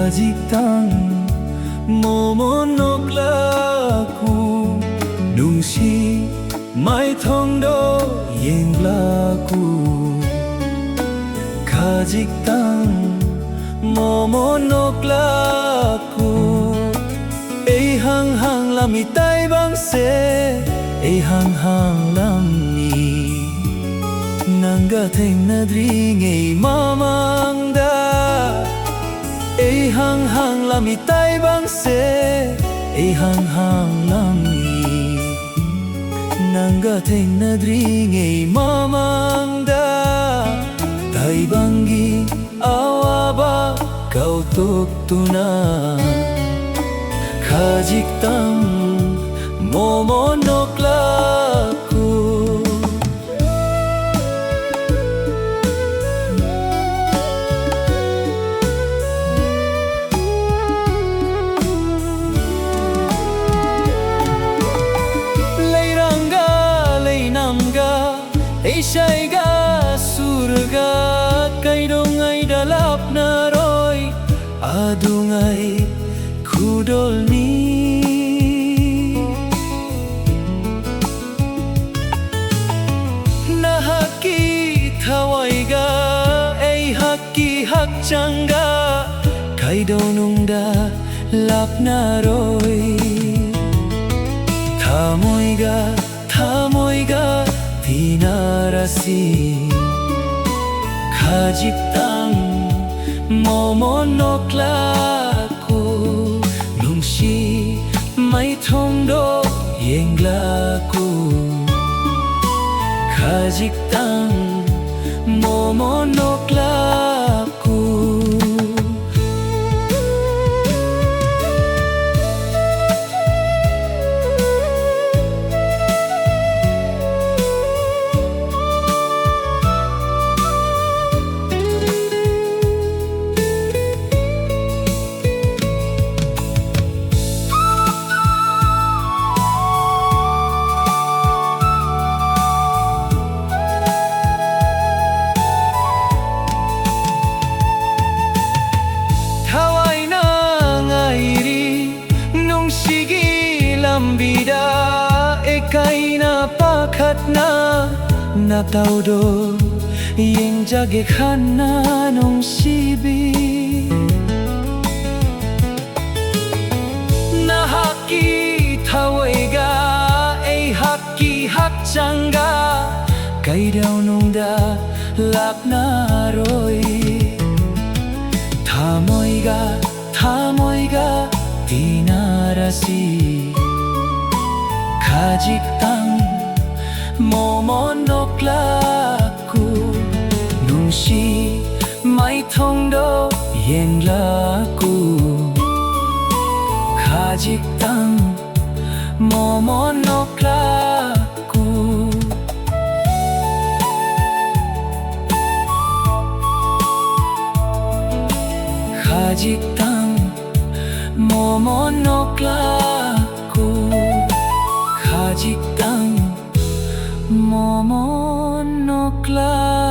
가직당 모모노klaku nungsi mai thongdo yenglaku 가직당 momonoklaku ei hang hang lami tai bang se ei hang hang lami nanga theng nadri ngei mamangda ei hang hang lami tai bang se ei hang hang lami nanga theng nadri ngei mamangda tai bangi awaba kau tuk tuna khajiktam momonoklaku leiranga leinamga eishaiga surga kaidongai dalap naroi adungai kudolni nahaki thawaiga ei hakki hakchanga kaidonungda lap naroi thamoiga tinarasi khajiktam momonoklaku nungsi mai thongdo yenglaku khajiktam momonoklaku bida ekaina pakhatna na taudo yeng jage khana nong sibi na haki thawaiga ei hakki hakchanga kaidau nongda lapna roi thamoiga tinarasi khajiktam momonoklaku nungsi mai thongdo yenglaku khajiktam momonoklaku khajiktam momonoklaku khajiktam momonoklaku